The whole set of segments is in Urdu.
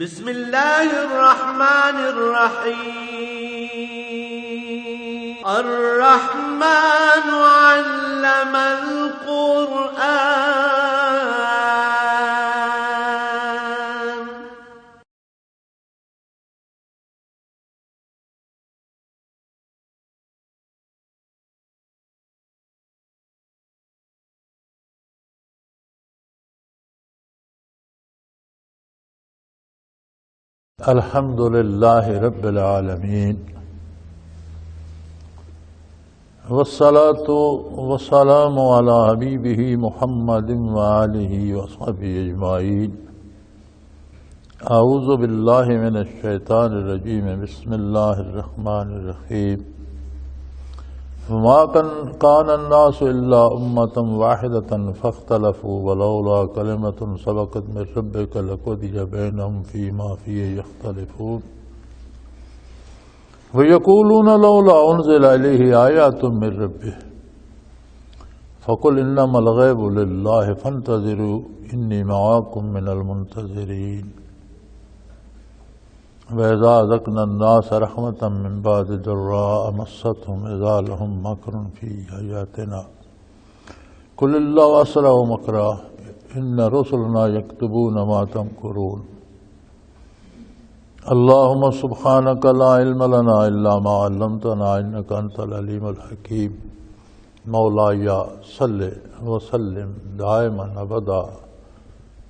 بسم اللہ الرحمن الرحیم الرحمن علم القرآن الحمد للہ رب العالمین والصلاة والسلام علی حبیبہ محمد وآلہ وصحبہ اجمعین اعوذ باللہ من الشیطان الرجیم بسم اللہ الرحمن الرحیم وما كان الناس الا امة واحدة فاختلفوا ولولا كلمة سبقت من ربك لقضي بينهم فيما فيه يختلفون ويقولون لولا انزل اليه آيات من ربه فقل انما الغيب لله فانتظروا اني معكم من المنتظرين وَإِذَا أَذَقْنَا النَّاسَ رَحْمَةً مِّن بَعْدِ ضَرَّاءٍ مَّسَّتْهُمْ إِذَا لَهُم مَّكْرٌ فِي آيَاتِنَا قُلِ اللَّهُ أَسْرَعُ مَكْرًا إِنَّ رُسُلَنَا يَكْتُبُونَ مَا تَمْكُرُونَ اللهم سبحانك لا علم لنا إلا ما علمتنا إنك أنت العليم الحكيم مولاي صل وسلم دائما أبدا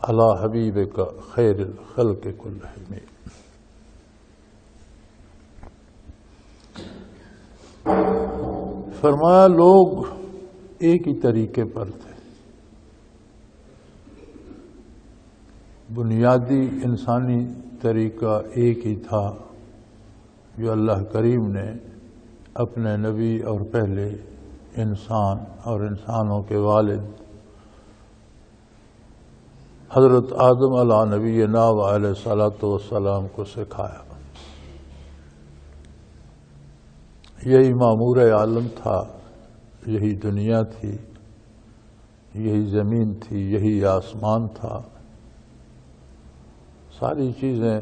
على حبيبك خير الخلق كلهم. فرمایا لوگ ایک ہی طریقے پر تھے، بنیادی انسانی طریقہ ایک ہی تھا جو اللہ کریم نے اپنے نبی اور پہلے انسان اور انسانوں کے والد حضرت آدم علیہ نبینا علیہ الصلاۃ والسلام کو سکھایا. یہی معمور عالم تھا، یہی دنیا تھی، یہی زمین تھی، یہی آسمان تھا. ساری چیزیں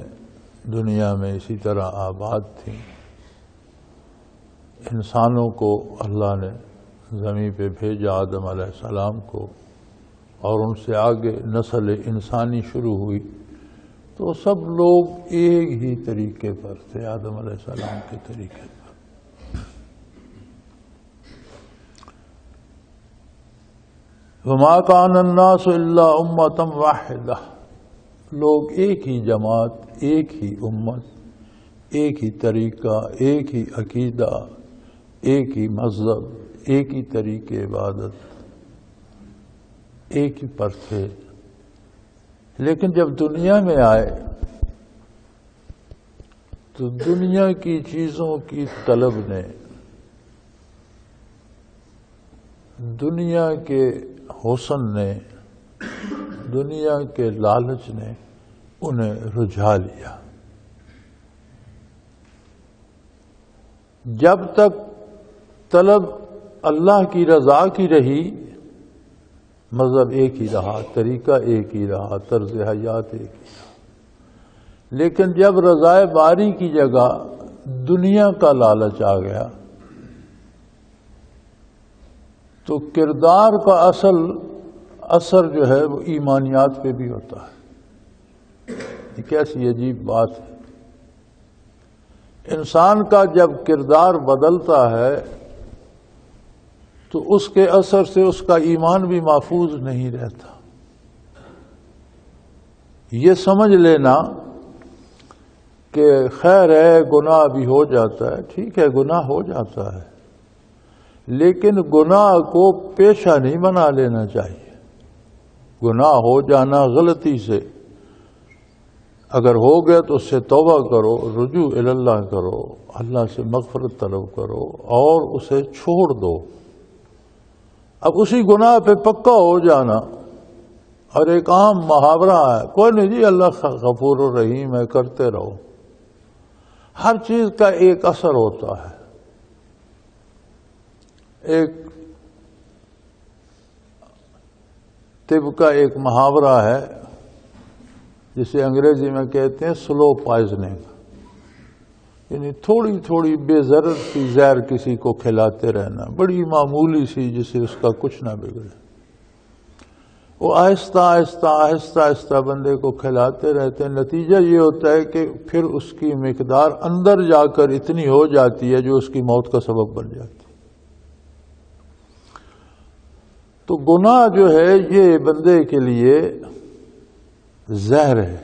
دنیا میں اسی طرح آباد تھیں. انسانوں کو اللہ نے زمین پہ بھیجا، آدم علیہ السلام کو، اور ان سے آگے نسل انسانی شروع ہوئی تو سب لوگ ایک ہی طریقے پر تھے، آدم علیہ السلام کے طریقے پر. وما كان الناس الا امة واحدة، لوگ ایک ہی جماعت، ایک ہی امت، ایک ہی طریقہ، ایک ہی عقیدہ، ایک ہی مذہب، ایک ہی طریقے عبادت، ایک ہی پر تھے. لیکن جب دنیا میں آئے تو دنیا کی چیزوں کی طلب نے، دنیا کے حسن نے، دنیا کے لالچ نے انہیں رجھا لیا. جب تک طلب اللہ کی رضا کی رہی، مذہب ایک ہی رہا، طریقہ ایک ہی رہا، طرز حیات ایک ہی رہا. لیکن جب رضائے باری کی جگہ دنیا کا لالچ آ گیا تو کردار کا اثر جو ہے وہ ایمانیات پہ بھی ہوتا ہے. یہ کیسی عجیب بات ہے. انسان کا جب کردار بدلتا ہے تو اس کے اثر سے اس کا ایمان بھی محفوظ نہیں رہتا. یہ سمجھ لینا کہ خیر ہے، گناہ بھی ہو جاتا ہے، ٹھیک ہے گناہ ہو جاتا ہے، لیکن گناہ کو پیشہ نہیں بنا لینا چاہیے. گناہ ہو جانا غلطی سے اگر ہو گیا تو اس سے توبہ کرو، رجوع اللہ کرو، اللہ سے مغفرت طلب کرو اور اسے چھوڑ دو. اب اسی گناہ پہ پکا ہو جانا، اور ایک عام محاورہ ہے، کوئی نہیں جی اللہ غفور الرحیم ہے، کرتے رہو. ہر چیز کا ایک اثر ہوتا ہے. ایک طب کا ایک محاورہ ہے جسے انگریزی میں کہتے ہیں سلو پوائزننگ، یعنی تھوڑی تھوڑی بے ضرر سی زہر کسی کو کھلاتے رہنا، بڑی معمولی سی جسے اس کا کچھ نہ بگڑے، وہ آہستہ آہستہ آہستہ آہستہ بندے کو کھلاتے رہتے ہیں۔ نتیجہ یہ ہوتا ہے کہ پھر اس کی مقدار اندر جا کر اتنی ہو جاتی ہے جو اس کی موت کا سبب بن جاتی ہے۔ تو گناہ جو ہے یہ بندے کے لیے زہر ہے،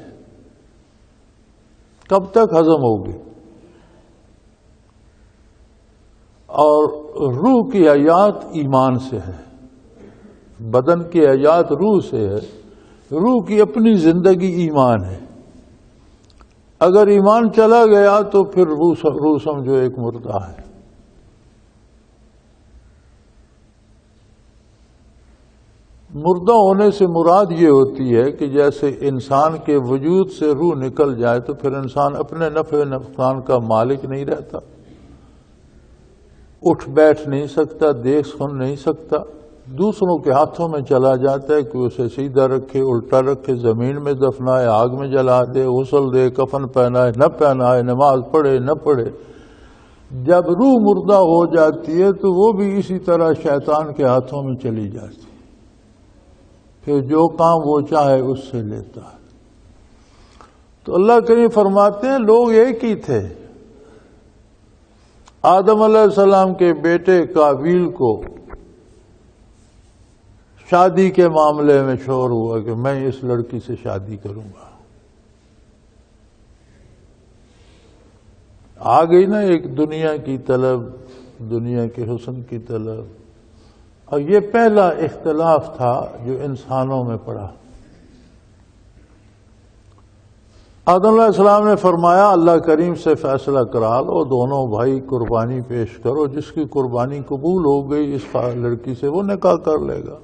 کب تک ہضم ہوگی؟ اور روح کی حیات ایمان سے ہے، بدن کی حیات روح سے ہے، روح کی اپنی زندگی ایمان ہے۔ اگر ایمان چلا گیا تو پھر روح سمجھو ایک مردہ ہے۔ مردہ ہونے سے مراد یہ ہوتی ہے کہ جیسے انسان کے وجود سے روح نکل جائے تو پھر انسان اپنے نفع نقصان کا مالک نہیں رہتا، اٹھ بیٹھ نہیں سکتا، دیکھ سن نہیں سکتا، دوسروں کے ہاتھوں میں چلا جاتا ہے کہ اسے سیدھا رکھے، الٹا رکھے، زمین میں دفنائے، آگ میں جلا دے، غسل دے، کفن پہنائے نہ پہنائے، نماز پڑھے نہ پڑھے۔ جب روح مردہ ہو جاتی ہے تو وہ بھی اسی طرح شیطان کے ہاتھوں میں چلی جاتی ہے، پھر جو کام وہ چاہے اس سے لیتا ہے۔ تو اللہ کریم فرماتے ہیں لوگ ایک ہی تھے۔ آدم علیہ السلام کے بیٹے قابیل کو شادی کے معاملے میں شور ہوا کہ میں اس لڑکی سے شادی کروں گا، آ گئی نا ایک دنیا کی طلب، دنیا کے حسن کی طلب، اور یہ پہلا اختلاف تھا جو انسانوں میں پڑا۔ آدم علیہ السلام نے فرمایا اللہ کریم سے فیصلہ کرا لو، دونوں بھائی قربانی پیش کرو، جس کی قربانی قبول ہو گئی اس لڑکی سے وہ نکاح کر لے گا۔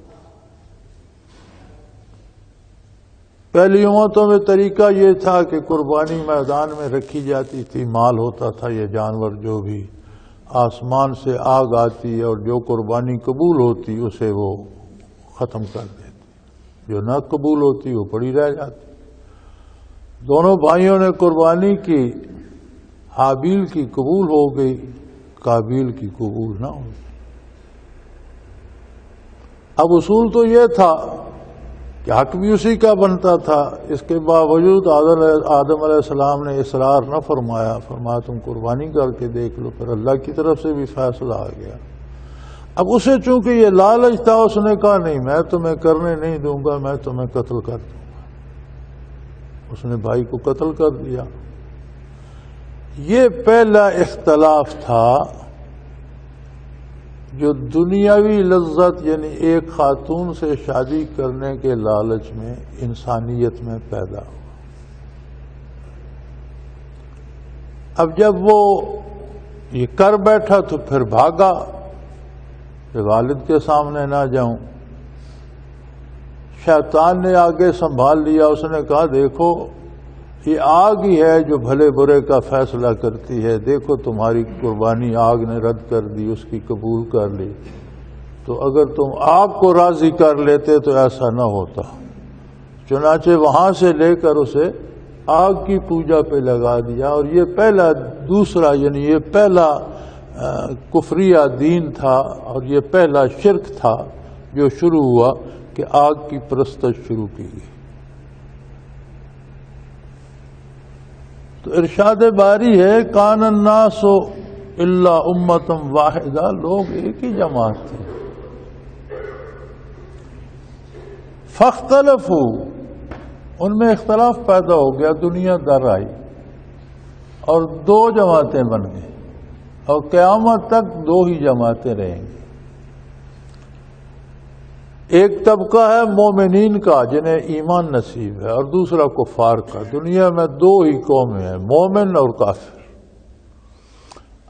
پہلی امتوں میں طریقہ یہ تھا کہ قربانی میدان میں رکھی جاتی تھی، مال ہوتا تھا، یہ جانور جو بھی آسمان سے آگ آتی اور جو قربانی قبول ہوتی اسے وہ ختم کر دیتی، جو نہ قبول ہوتی وہ پڑی رہ جاتی۔ دونوں بھائیوں نے قربانی کی، حابیل کی قبول ہو گئی، قابیل کی قبول نہ ہوئی۔ اب اصول تو یہ تھا کہ حق بھی اسی کا بنتا تھا، اس کے باوجود آدم علیہ السلام نے اصرار نہ فرمایا، فرمایا تم قربانی کر کے دیکھ لو، پھر اللہ کی طرف سے بھی فیصلہ آ گیا۔ اب اسے چونکہ یہ لالچ تھا، اس نے کہا نہیں میں تمہیں کرنے نہیں دوں گا، میں تمہیں قتل کر دوں گا۔ اس نے بھائی کو قتل کر دیا۔ یہ پہلا اختلاف تھا جو دنیاوی لذت یعنی ایک خاتون سے شادی کرنے کے لالچ میں انسانیت میں پیدا ہوا۔ اب جب وہ یہ کر بیٹھا تو پھر بھاگا کہ والد کے سامنے نہ جاؤں۔ شیطان نے آگے سنبھال لیا، اس نے کہا دیکھو یہ آگ ہی ہے جو بھلے برے کا فیصلہ کرتی ہے، دیکھو تمہاری قربانی آگ نے رد کر دی، اس کی قبول کر لی، تو اگر تم آگ کو راضی کر لیتے تو ایسا نہ ہوتا۔ چنانچہ وہاں سے لے کر اسے آگ کی پوجا پہ لگا دیا، اور یہ پہلا دوسرا یعنی یہ پہلا کفریہ دین تھا، اور یہ پہلا شرک تھا جو شروع ہوا کہ آگ کی پرستش شروع کی گئی۔ تو ارشاد باری ہے کان الناس الا امۃ واحدہ، لوگ ایک ہی جماعت تھے۔ فاختلفوا، ان میں اختلاف پیدا ہو گیا، دنیا در آئی اور دو جماعتیں بن گئی، اور قیامت تک دو ہی جماعتیں رہیں گی۔ ایک طبقہ ہے مومنین کا جنہیں ایمان نصیب ہے، اور دوسرا کفار کا۔ دنیا میں دو ہی قومیں ہیں، مومن اور کافر۔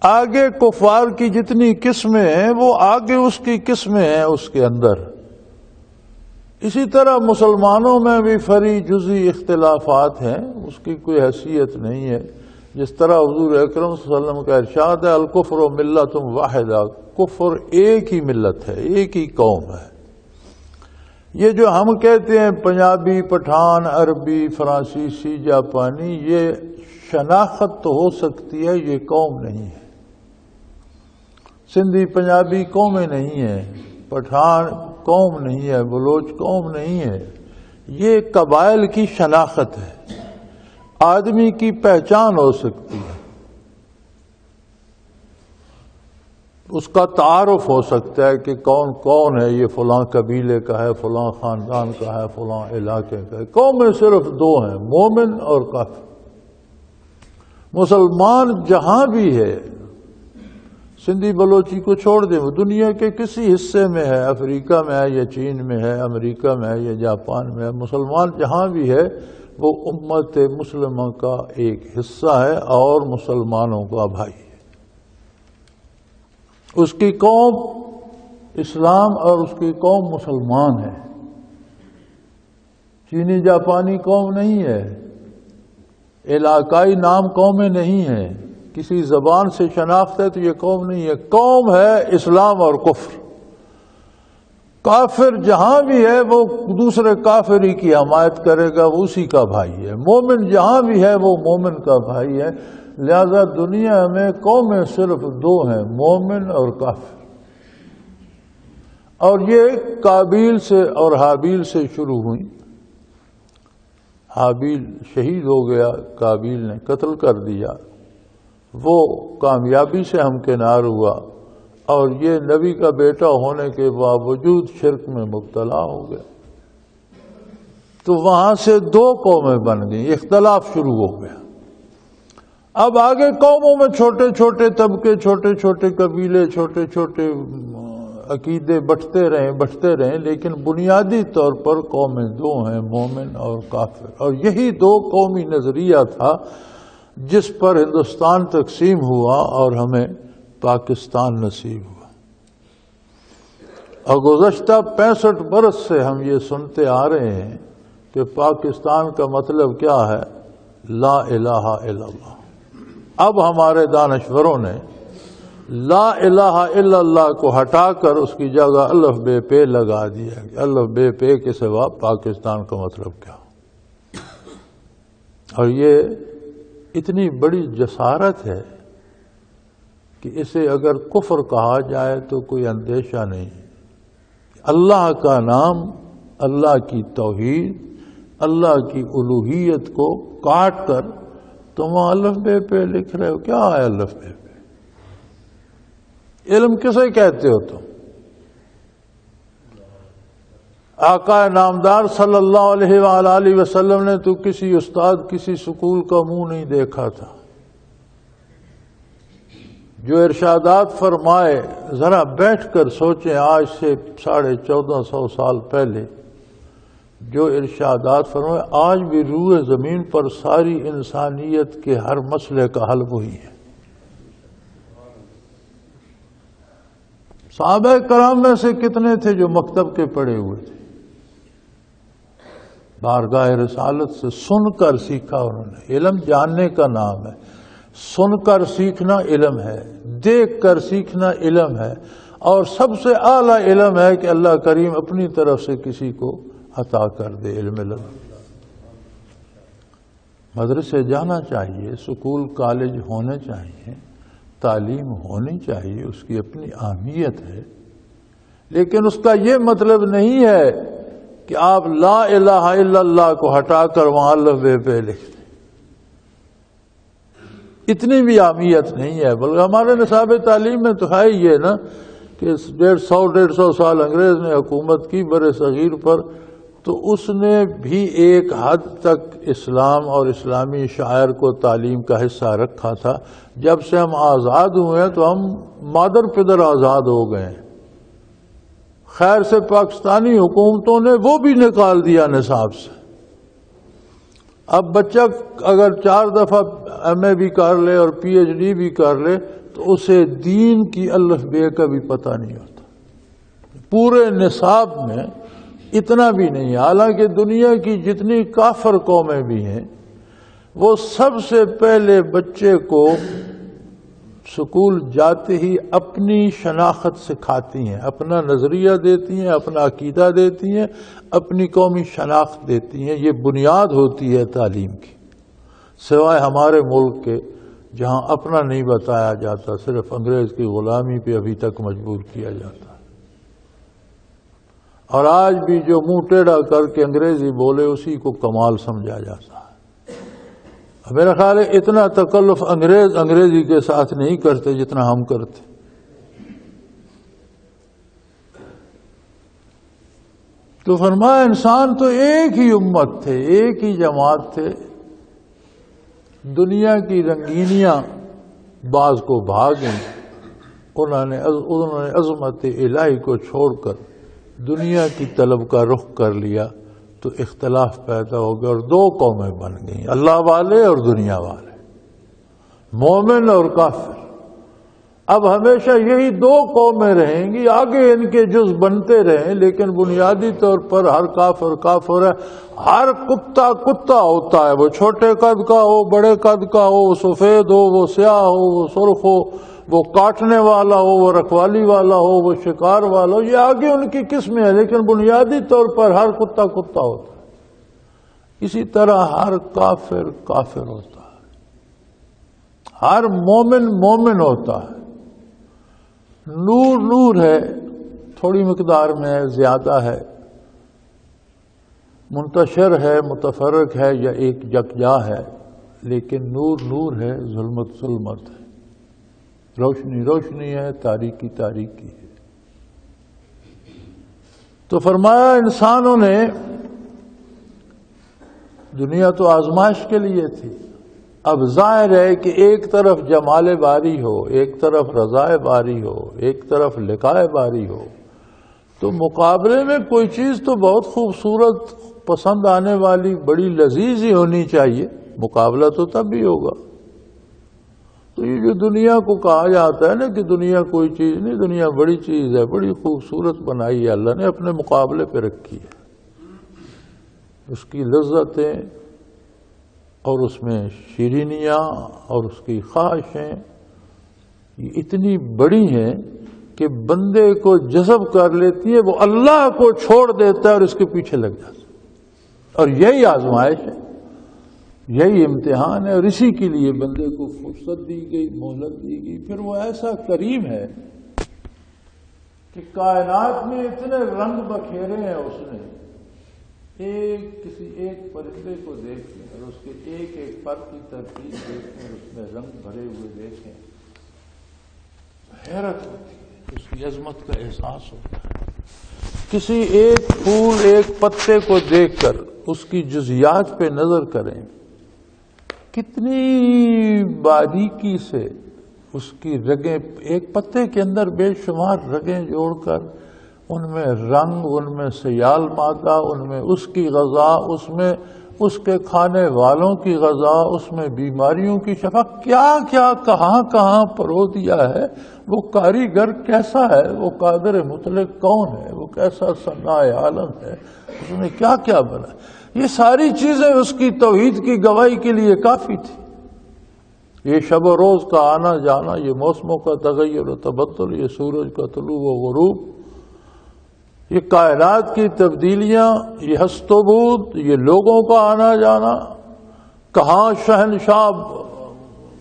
آگے کفار کی جتنی قسمیں ہیں وہ آگے اس کی قسمیں ہیں اس کے اندر۔ اسی طرح مسلمانوں میں بھی فری جزئی اختلافات ہیں، اس کی کوئی حیثیت نہیں ہے۔ جس طرح حضور اکرم صلی اللہ علیہ وسلم کا ارشاد ہے الکفر ملۃ واحدہ، کفر ایک ہی ملت ہے، ایک ہی قوم ہے، یہ جو ہم کہتے ہیں پنجابی، پٹھان، عربی، فرانسیسی، جاپانی، یہ شناخت تو ہو سکتی ہے، یہ قوم نہیں ہے۔ سندھی پنجابی قومیں نہیں ہیں، پٹھان قوم نہیں ہے، بلوچ قوم نہیں ہے، یہ قبائل کی شناخت ہے، آدمی کی پہچان ہو سکتی ہے، اس کا تعارف ہو سکتا ہے کہ کون کون ہے، یہ فلاں قبیلے کا ہے، فلاں خاندان کا ہے، فلاں علاقے کا ہے۔ قومیں صرف دو ہیں، مومن اور کافر۔ مسلمان جہاں بھی ہے، سندھی بلوچی کو چھوڑ دیں، وہ دنیا کے کسی حصے میں ہے، افریقہ میں ہے یا چین میں ہے، امریکہ میں ہے یا جاپان میں ہے، مسلمان جہاں بھی ہے وہ امت مسلمہ کا ایک حصہ ہے اور مسلمانوں کا بھائی ہے۔ اس کی قوم اسلام اور اس کی قوم مسلمان ہے، چینی جاپانی قوم نہیں ہے، علاقائی نام قومیں نہیں ہیں، کسی زبان سے شناخت ہے تو یہ قوم نہیں ہے، قوم ہے اسلام اور کفر۔ کافر جہاں بھی ہے وہ دوسرے کافر ہی کی حمایت کرے گا، وہ اسی کا بھائی ہے۔ مومن جہاں بھی ہے وہ مومن کا بھائی ہے۔ لہذا دنیا میں قومیں صرف دو ہیں، مومن اور کافر، اور یہ قابیل سے اور حابیل سے شروع ہوئی۔ حابیل شہید ہو گیا، قابیل نے قتل کر دیا، وہ کامیابی سے ہمکنار ہوا، اور یہ نبی کا بیٹا ہونے کے باوجود شرک میں مبتلا ہو گیا، تو وہاں سے دو قومیں بن گئیں، اختلاف شروع ہو گیا۔ اب آگے قوموں میں چھوٹے چھوٹے طبقے، چھوٹے چھوٹے قبیلے، چھوٹے چھوٹے عقیدے بٹتے رہیں، لیکن بنیادی طور پر قومیں دو ہیں، مومن اور کافر، اور یہی دو قومی نظریہ تھا جس پر ہندوستان تقسیم ہوا اور ہمیں پاکستان نصیب ہوا۔ اور گزشتہ 65 برس سے ہم یہ سنتے آ رہے ہیں کہ پاکستان کا مطلب کیا ہے؟ لا الہ الا اللہ۔ اب ہمارے دانشوروں نے لا الہ الا اللہ کو ہٹا کر اس کی جگہ الف بے پے لگا دیا کہ الف بے پے کے سوا پاکستان کا مطلب کیا؟ اور یہ اتنی بڑی جسارت ہے کہ اسے اگر کفر کہا جائے تو کوئی اندیشہ نہیں۔ اللہ کا نام، اللہ کی توحید، اللہ کی الوہیت کو کاٹ کر تم الف بے پہ لکھ رہے ہو، کیا ہے الف بے پہ؟ علم کسے کہتے ہو تم؟ آقا نامدار صلی اللہ علیہ وآلہ وسلم نے تو کسی استاد، کسی سکول کا منہ نہیں دیکھا تھا۔ جو ارشادات فرمائے، ذرا بیٹھ کر سوچیں، آج سے 1450 سال پہلے جو ارشادات فرمائے، آج بھی روح زمین پر ساری انسانیت کے ہر مسئلے کا حل وہی ہے۔ صحابہ کرام میں سے کتنے تھے جو مکتب کے پڑھے ہوئے تھے؟ بارگاہ رسالت سے سن کر سیکھا انہوں نے۔ علم جاننے کا نام ہے، سن کر سیکھنا علم ہے، دیکھ کر سیکھنا علم ہے، اور سب سے اعلیٰ علم ہے کہ اللہ کریم اپنی طرف سے کسی کو عطا کر دے علم مدرسے جانا چاہیے، سکول کالج ہونے چاہیے، تعلیم ہونی چاہیے، اس کی اپنی اہمیت ہے، لیکن اس کا یہ مطلب نہیں ہے کہ آپ لا الہ الا اللہ کو ہٹا کر وہاں الف بے پہ لکھ دیں۔ اتنی بھی اہمیت نہیں ہے، بلکہ ہمارے نصاب تعلیم میں تو ہے یہ نا کہ 150 سال انگریز نے حکومت کی بر صغیر پر، تو اس نے بھی ایک حد تک اسلام اور اسلامی شاعر کو تعلیم کا حصہ رکھا تھا۔ جب سے ہم آزاد ہوئے ہیں تو ہم مادر پدر آزاد ہو گئے ہیں، خیر سے پاکستانی حکومتوں نے وہ بھی نکال دیا نصاب سے۔ اب بچہ اگر 4 دفعہ ایم اے بھی کر لے اور پی ایچ ڈی بھی کر لے تو اسے دین کی الف بے کا بھی پتہ نہیں ہوتا، پورے نصاب میں اتنا بھی نہیں ہے۔ حالانکہ دنیا کی جتنی کافر قومیں بھی ہیں وہ سب سے پہلے بچے کو سکول جاتے ہی اپنی شناخت سکھاتی ہیں، اپنا نظریہ دیتی ہیں، اپنا عقیدہ دیتی ہیں، اپنی قومی شناخت دیتی ہیں. یہ بنیاد ہوتی ہے تعلیم کی، سوائے ہمارے ملک کے جہاں اپنا نہیں بتایا جاتا، صرف انگریز کی غلامی پہ ابھی تک مجبور کیا جاتا ہے. اور آج بھی جو منہ ٹیڑھا کر کے انگریزی بولے اسی کو کمال سمجھا جاتا ہے. میرا خیال ہے اتنا تکلف انگریزی کے ساتھ نہیں کرتے جتنا ہم کرتے. تو فرمایا انسان تو ایک ہی امت تھے، ایک ہی جماعت تھے. دنیا کی رنگینیاں بعض کو بھاگیں، انہوں نے عظمت الہی کو چھوڑ کر دنیا کی طلب کا رخ کر لیا تو اختلاف پیدا ہو گیا اور دو قومیں بن گئیں، اللہ والے اور دنیا والے، مومن اور کافر. اب ہمیشہ یہی دو قومیں رہیں گی، آگے ان کے جز بنتے رہیں، لیکن بنیادی طور پر ہر کافر کافر ہے. ہر کتا کتا ہوتا ہے، وہ چھوٹے قد کا ہو، بڑے قد کا ہو، وہ سفید ہو، وہ سیاہ ہو، وہ سرخ ہو، وہ کاٹنے والا ہو، وہ رکھوالی والا ہو، وہ شکار والا ہو. یہ آگے ان کی قسمیں ہیں، لیکن بنیادی طور پر ہر کتا کتا ہوتا ہے. اسی طرح ہر کافر کافر ہوتا ہے، ہر مومن مومن ہوتا ہے. نور نور ہے، تھوڑی مقدار میں ہے، زیادہ ہے، منتشر ہے، متفرق ہے، یا ایک یکجا ہے، لیکن نور نور ہے، ظلمت ظلمت ہے، روشنی روشنی ہے، تاریکی تاریکی ہے. تو فرمایا انسانوں نے، دنیا تو آزمائش کے لیے تھی. اب ظاہر ہے کہ ایک طرف جمال باری ہو، ایک طرف رضائے باری ہو، ایک طرف لقائے باری ہو، تو مقابلے میں کوئی چیز تو بہت خوبصورت، پسند آنے والی، بڑی لذیذ ہی ہونی چاہیے. مقابلہ تو تب بھی ہوگا. تو یہ جو دنیا کو کہا جاتا ہے نا کہ دنیا کوئی چیز نہیں، دنیا بڑی چیز ہے، بڑی خوبصورت بنائی ہے اللہ نے، اپنے مقابلے پہ رکھی ہے. اس کی لذتیں اور اس میں شیرینیاں اور اس کی خواہشیں یہ اتنی بڑی ہیں کہ بندے کو جذب کر لیتی ہے، وہ اللہ کو چھوڑ دیتا ہے اور اس کے پیچھے لگ جاتا ہے. اور یہی آزمائش ہے، یہی امتحان ہے، اور اسی کے لیے بندے کو فرصت دی گئی، مہلت دی گئی. پھر وہ ایسا کریم ہے کہ کائنات میں اتنے رنگ بکھیرے ہیں اس نے. کسی ایک پرندے کو دیکھیں اور اس کے ایک ایک پر کی ترتیب دیکھیں، اس میں رنگ بھرے ہوئے دیکھیں، حیرت ہوتی ہے، اس کی عظمت کا احساس ہوتا ہے. کسی ایک پھول، ایک پتے کو دیکھ کر اس کی جزیات پہ نظر کریں، کتنی باریکی سے اس کی رگیں، ایک پتے کے اندر بے شمار رگیں جوڑ کر ان میں رنگ، ان میں سیال مادہ، ان میں اس کی غذا، اس میں اس کے کھانے والوں کی غذا، اس میں بیماریوں کی شفا، کیا کیا کہاں کہاں پرو دیا ہے. وہ کاریگر کیسا ہے، وہ قادر مطلق کون ہے، وہ کیسا صناع عالم ہے، اس نے کیا کیا بنا. یہ ساری چیزیں اس کی توحید کی گواہی کے لیے کافی تھی. یہ شب و روز کا آنا جانا، یہ موسموں کا تغیر و تبدل، یہ سورج کا طلوع و غروب، یہ کائنات کی تبدیلیاں، یہ ہست و بود، یہ لوگوں کا آنا جانا، کہاں شہنشاہ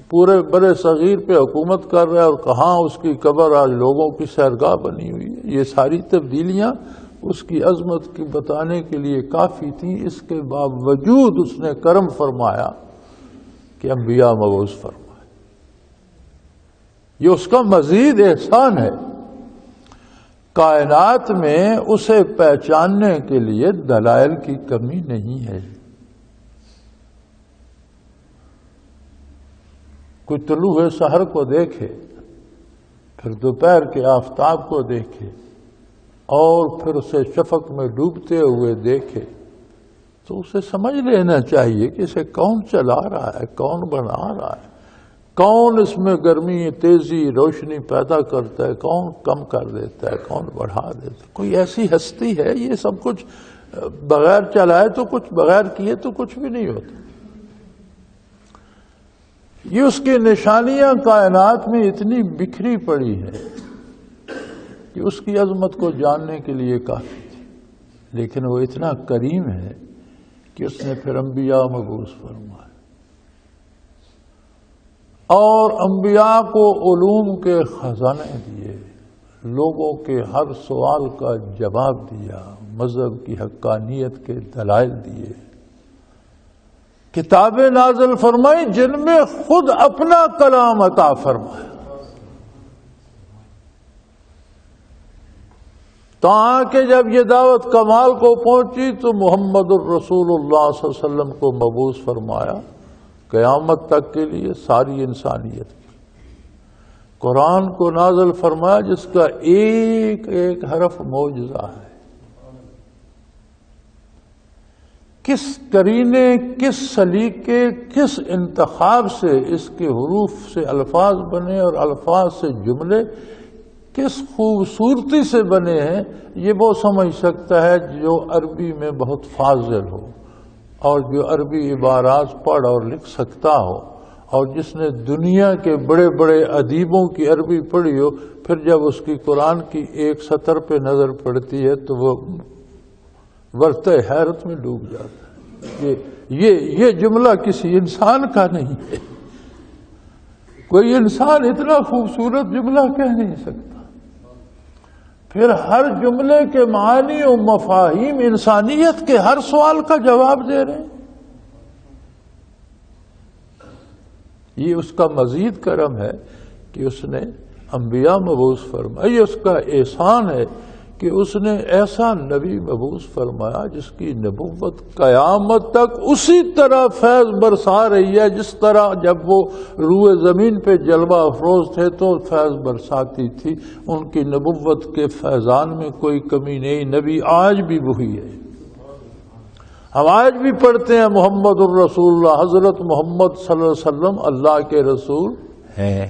پورے برے صغیر پہ حکومت کر رہا ہے اور کہاں اس کی قبر آج لوگوں کی سیرگاہ بنی ہوئی ہے. یہ ساری تبدیلیاں اس کی عظمت کی بتانے کے لیے کافی تھیں. اس کے باوجود اس نے کرم فرمایا کہ انبیاء مبعوث فرمائے. یہ اس کا مزید احسان ہے. کائنات میں اسے پہچاننے کے لیے دلائل کی کمی نہیں ہے. کوئی طلوع سحر کو دیکھے، پھر دوپہر کے آفتاب کو دیکھے، اور پھر اسے شفق میں ڈوبتے ہوئے دیکھے، تو اسے سمجھ لینا چاہیے کہ اسے کون چلا رہا ہے، کون بنا رہا ہے، کون اس میں گرمی، تیزی، روشنی پیدا کرتا ہے، کون کم کر دیتا ہے، کون بڑھا دیتا ہے. کوئی ایسی ہستی ہے. یہ سب کچھ بغیر چلائے تو کچھ، بغیر کیے تو کچھ بھی نہیں ہوتا. یہ اس کی نشانیاں کائنات میں اتنی بکھری پڑی ہے کہ اس کی عظمت کو جاننے کے لیے کافی تھی، لیکن وہ اتنا کریم ہے کہ اس نے پھر انبیاء مبعوث فرمایا، اور انبیاء کو علوم کے خزانے دیے، لوگوں کے ہر سوال کا جواب دیا، مذہب کی حقانیت کے دلائل دیے، کتابیں نازل فرمائی جن میں خود اپنا کلام عطا فرمایا، تاں کہ جب یہ دعوت کمال کو پہنچی تو محمد الرسول اللہ صلی اللہ علیہ وسلم کو مبعوث فرمایا قیامت تک کے لیے ساری انسانیت کی۔ قرآن کو نازل فرمایا جس کا ایک ایک حرف معجزہ ہے، کس قرینے، کس سلیقے، کس انتخاب سے اس کے حروف سے الفاظ بنے اور الفاظ سے جملے کس خوبصورتی سے بنے ہیں، یہ وہ سمجھ سکتا ہے جو عربی میں بہت فاضل ہو اور جو عربی عبارات پڑھ اور لکھ سکتا ہو، اور جس نے دنیا کے بڑے بڑے ادیبوں کی عربی پڑھی ہو، پھر جب اس کی قرآن کی ایک سطر پہ نظر پڑتی ہے تو وہ ورطہ حیرت میں ڈوب جاتا ہے۔ یہ جملہ کسی انسان کا نہیں ہے، کوئی انسان اتنا خوبصورت جملہ کہہ نہیں سکتا۔ پھر ہر جملے کے معانی و مفاہیم انسانیت کے ہر سوال کا جواب دے رہے ہیں۔ یہ اس کا مزید کرم ہے کہ اس نے انبیاء مبعوث فرمایا، یہ اس کا احسان ہے کہ اس نے ایسا نبی مبعوث فرمایا جس کی نبوت قیامت تک اسی طرح فیض برسا رہی ہے جس طرح جب وہ روئے زمین پہ جلوہ افروز تھے تو فیض برساتی تھی۔ ان کی نبوت کے فیضان میں کوئی کمی نہیں، نبی آج بھی وہی ہے۔ ہم آج بھی پڑھتے ہیں محمد الرسول اللہ، حضرت محمد صلی اللہ علیہ وسلم اللہ کے رسول ہیں،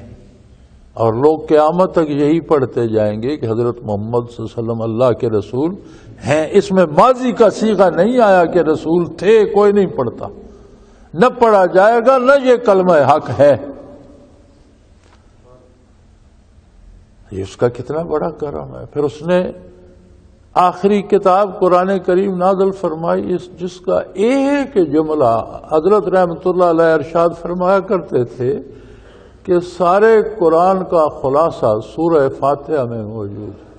اور لوگ قیامت تک یہی پڑھتے جائیں گے کہ حضرت محمد صلی اللہ علیہ وسلم اللہ کے رسول ہیں۔ اس میں ماضی کا صیغہ نہیں آیا کہ رسول تھے، کوئی نہیں پڑھتا، نہ پڑھا جائے گا، نہ یہ کلمہ حق ہے۔ یہ اس کا کتنا بڑا کرم ہے۔ پھر اس نے آخری کتاب قرآن کریم نازل فرمائی جس کا ایک جملہ حضرت رحمۃ اللہ علیہ ارشاد فرمایا کرتے تھے کہ سارے قرآن کا خلاصہ سورہ فاتحہ میں موجود ہے۔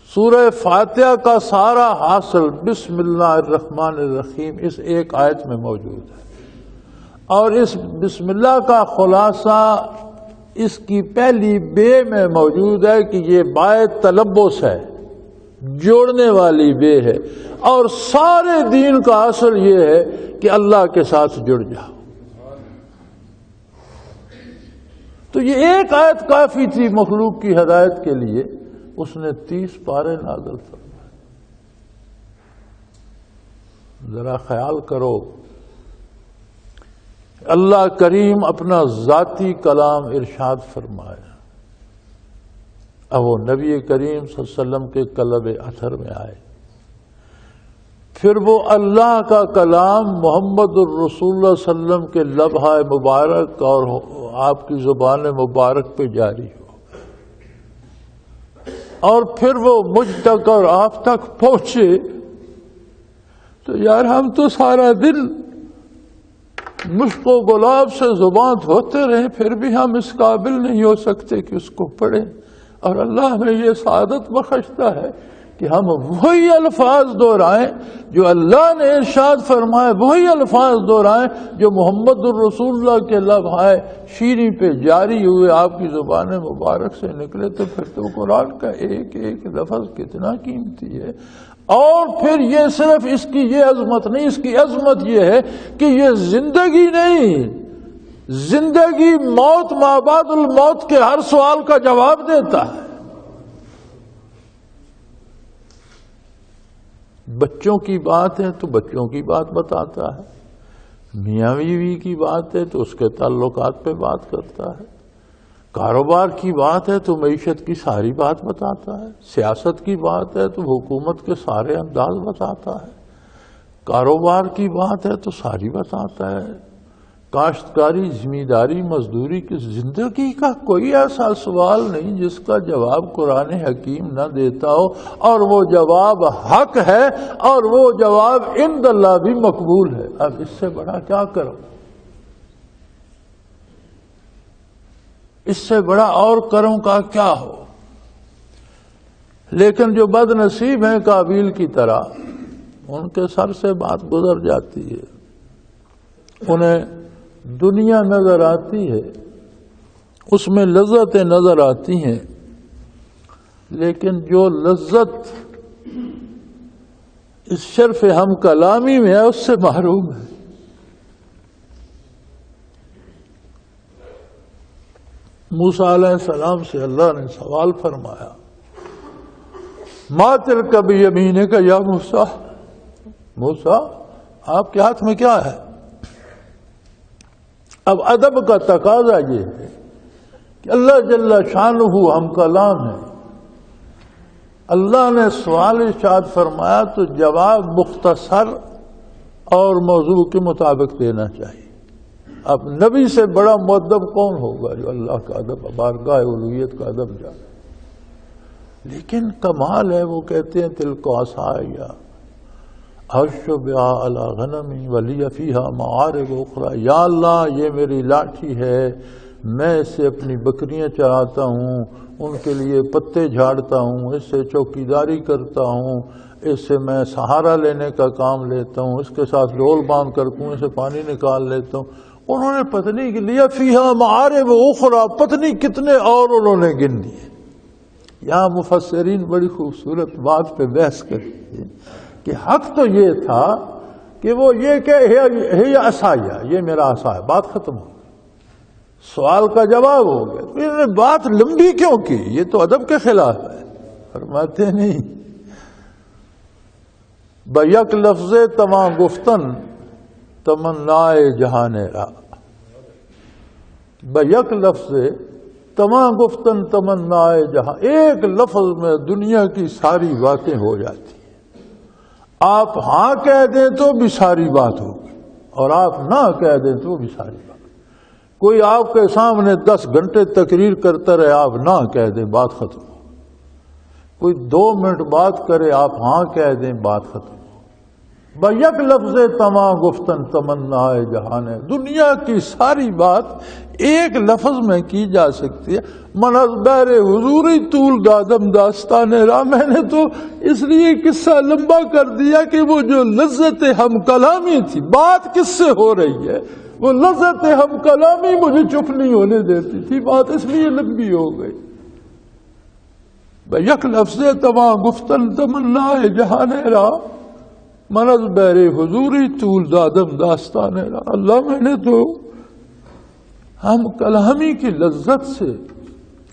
سورہ فاتحہ کا سارا حاصل بسم اللہ الرحمن الرحیم اس ایک آیت میں موجود ہے، اور اس بسم اللہ کا خلاصہ اس کی پہلی بے میں موجود ہے کہ یہ بائے تلبس ہے، جوڑنے والی بے ہے، اور سارے دین کا اصل یہ ہے کہ اللہ کے ساتھ جڑ جاؤ۔ تو یہ ایک آیت کافی تھی مخلوق کی ہدایت کے لیے، اس نے 30 پارے نازل فرمائے۔ ذرا خیال کرو، اللہ کریم اپنا ذاتی کلام ارشاد فرمایا، اب وہ نبی کریم صلی اللہ علیہ وسلم کے قلب اثر میں آئے، پھر وہ اللہ کا کلام محمد الرسول اللہ صلی اللہ علیہ وسلم کے لبہ مبارک اور آپ کی زبان مبارک پہ جاری ہو، اور پھر وہ مجھ تک اور آپ تک پہنچے۔ تو یار ہم تو سارا دن مشق و گلاب سے زبان دھوتے رہے، پھر بھی ہم اس قابل نہیں ہو سکتے کہ اس کو پڑھیں، اور اللہ ہمیں یہ سعادت بخشتا ہے کہ ہم وہی الفاظ دہرائیں جو اللہ نے ارشاد فرمائے، وہی الفاظ دہرائیں جو محمد الرسول اللہ کے لبہ شیریں پہ جاری ہوئے، آپ کی زبان مبارک سے نکلے۔ تو پھر تو قرآن کا ایک ایک لفظ کتنا قیمتی ہے۔ اور پھر یہ صرف اس کی یہ عظمت نہیں، اس کی عظمت یہ ہے کہ یہ زندگی نہیں، زندگی موت ما بعد الموت کے ہر سوال کا جواب دیتا ہے۔ بچوں کی بات ہے تو بچوں کی بات بتاتا ہے، میاں بیوی کی بات ہے تو اس کے تعلقات پہ بات کرتا ہے، کاروبار کی بات ہے تو معیشت کی ساری بات بتاتا ہے، سیاست کی بات ہے تو حکومت کے سارے انداز بتاتا ہے، کاروبار کی بات ہے تو ساری بتاتا ہے، کاشتکاری، زمینداری، مزدوری کی زندگی کا کوئی ایسا سوال نہیں جس کا جواب قرآن حکیم نہ دیتا ہو، اور وہ جواب حق ہے، اور وہ جواب عند اللہ بھی مقبول ہے۔ اب اس سے بڑا کیا کرو، اس سے بڑا اور کروں کا کیا ہو؟ لیکن جو بد نصیب ہیں قابیل کی طرح، ان کے سر سے بات گزر جاتی ہے، انہیں دنیا نظر آتی ہے، اس میں لذتیں نظر آتی ہیں، لیکن جو لذت اس شرف ہم کلامی میں ہے اس سے محروم ہے۔ موسیٰ علیہ السلام سے اللہ نے سوال فرمایا، ما تلک بیمینک یا موسیٰ، موسیٰ آپ کے ہاتھ میں کیا ہے؟ اب ادب کا تقاضا یہ ہے کہ اللہ جل شانہ ہم کلام ہے، اللہ نے سوال ارشاد فرمایا تو جواب مختصر اور موضوع کے مطابق دینا چاہیے۔ اب نبی سے بڑا مؤدب کون ہوگا جو اللہ کا ادب، بارگاہ الوہیت کا ادب جانے؟ لیکن کمال ہے، وہ کہتے ہیں تلک عصایا احش بہا علی غنمی ولی فیہا معارب اخری، یا اللہ یہ میری لاٹھی ہے، میں اس سے اپنی بکریاں چراتا ہوں، ان کے لیے پتے جھاڑتا ہوں، اس سے چوکیداری کرتا ہوں، اس سے میں سہارا لینے کا کام لیتا ہوں، اس کے ساتھ ڈول باندھ کر کنویں سے پانی نکال لیتا ہوں۔ انہوں نے پتنی کے لیے فیہا معارب اخری، پتنی کتنے اور انہوں نے گن دیے۔ یہاں مفسرین بڑی خوبصورت بات پہ بحث کرتے ہیں کہ حق تو یہ تھا کہ وہ یہ کہ ہے عصایا، یہ میرا عصا ہے، بات ختم ہو گئی، سوال کا جواب ہو گیا۔ انہوں نے بات لمبی کیوں کی؟ یہ تو ادب کے خلاف ہے۔ فرماتے نہیں، بیک لفظ تمام گفتن تمنائے جہان را، بیک لفظ تمام گفتن تمنائے جہاں، ایک لفظ میں دنیا کی ساری باتیں ہو جاتی ہیں۔ آپ ہاں کہہ دیں تو بھی ساری بات ہوگی، اور آپ نہ کہہ دیں تو بھی ساری بات۔ کوئی آپ کے سامنے 10 گھنٹے تقریر کرتا رہے، آپ نہ کہہ دیں بات ختم ہو۔ کوئی 2 منٹ بات کرے، آپ ہاں کہہ دیں بات ختم ہو۔ بیک لفظ تمام گفتن تمنائے جہان، دنیا کی ساری بات ایک لفظ میں کی جا سکتی ہے۔ من از بہر حضوری طول دادم داستان راہ، میں نے تو اس لیے قصہ لمبا کر دیا کہ وہ جو لذت ہم کلامی تھی، بات کس سے ہو رہی ہے، وہ لذت ہم کلامی مجھے چپ نہیں ہونے دیتی تھی، بات اس لیے لمبی ہو گئی۔ بیک لفظ تمام گفتن تمنائے جہان راہ، من از بہر حضوری طول دادم داستان راہ۔ اللہ میں نے تو ہم کلامی کی لذت سے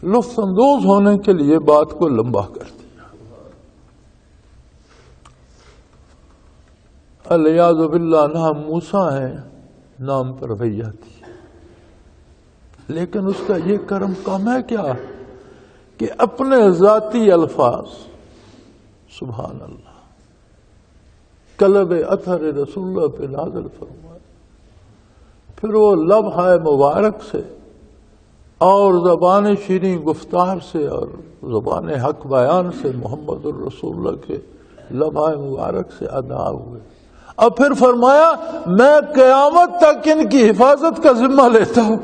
لطف اندوز ہونے کے لیے بات کو لمبا کر دیا۔ الیاذ باللہ، نام موسیٰ ہے، نام پر رویہ تھی، لیکن اس کا یہ کرم کم ہے کیا کہ اپنے ذاتی الفاظ سبحان اللہ قلب اثر رسول اللہ پہ نازل فرمائے، پھر وہ لمحہ مبارک سے اور زبان شیریں گفتار سے اور زبان حق بیان سے محمد الرسول اللہ کے لمحہ مبارک سے ادا ہوئے۔ اب پھر فرمایا میں قیامت تک ان کی حفاظت کا ذمہ لیتا ہوں،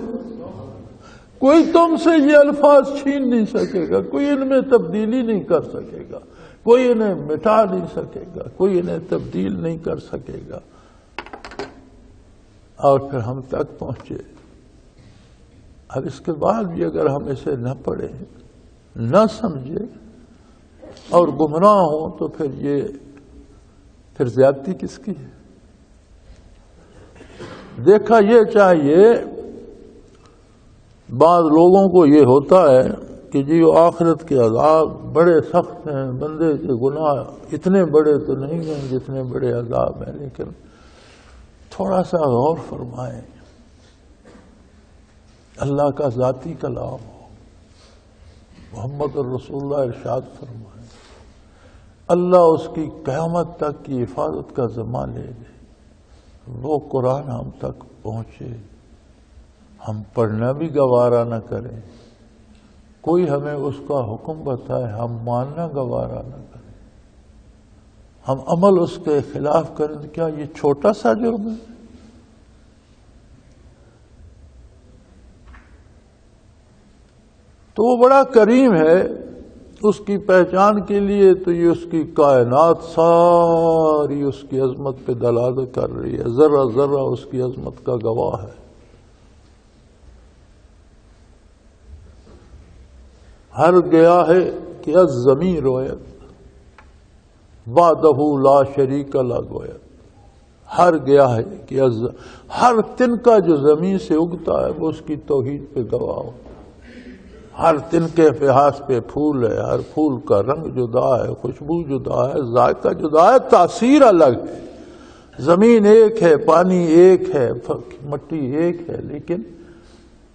کوئی تم سے یہ الفاظ چھین نہیں سکے گا، کوئی ان میں تبدیلی نہیں کر سکے گا، کوئی انہیں مٹا نہیں سکے گا، کوئی انہیں تبدیل نہیں کر سکے گا۔ اور پھر ہم تک پہنچے۔ اب اس کے بعد بھی اگر ہم اسے نہ پڑھیں، نہ سمجھے اور گمراہ ہوں تو پھر زیادتی کس کی ہے؟ دیکھا یہ چاہیے، بعض لوگوں کو یہ ہوتا ہے کہ جی وہ آخرت کے عذاب بڑے سخت ہیں، بندے کے گناہ اتنے بڑے تو نہیں ہیں جتنے بڑے عذاب ہیں، لیکن تھوڑا سا غور فرمائیں، اللہ کا ذاتی کلام ہو، محمد الرسول اللہ ارشاد فرمائے، اللہ اس کی قیامت تک کی حفاظت کا ذمہ لے لے، وہ قرآن ہم تک پہنچے، ہم پڑھنا بھی گوارا نہ کریں، کوئی ہمیں اس کا حکم بتائے ہم ماننا گوارا نہ کریں، ہم عمل اس کے خلاف کریں، کیا یہ چھوٹا سا جرم ہے؟ تو وہ بڑا کریم ہے، اس کی پہچان کے لیے تو یہ اس کی کائنات ساری اس کی عظمت پہ دلالت کر رہی ہے، ذرہ ذرہ اس کی عظمت کا گواہ ہے۔ ہر گیا ہے کہ الزمین رویت وحدہ لا شریک لہ گویت، ہر گیا ہے کہ ہر تنکا جو زمین سے اگتا ہے وہ اس کی توحید پہ گواہ ہوتا ہے۔ ہر تنکے پہ ہاتھ پہ پھول ہے، ہر پھول کا رنگ جدا ہے، خوشبو جدا ہے، ذائقہ جدا ہے، تاثیر الگ ہے۔ زمین ایک ہے، پانی ایک ہے، مٹی ایک ہے، لیکن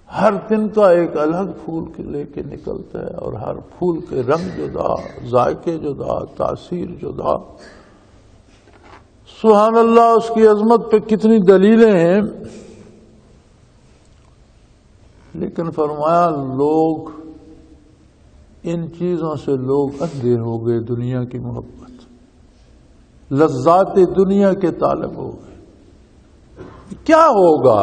ہر تنکا ایک الگ پھول لے کے نکلتا ہے، اور ہر پھول کے رنگ جدا، ذائقے جدا، تاثیر جدا۔ سبحان اللہ، اس کی عظمت پہ کتنی دلیلیں ہیں، لیکن فرمایا لوگ ان چیزوں سے لوگ اندھے ہو گئے، دنیا کی محبت، لذات دنیا کے طالب ہو گئے۔ کیا ہوگا؟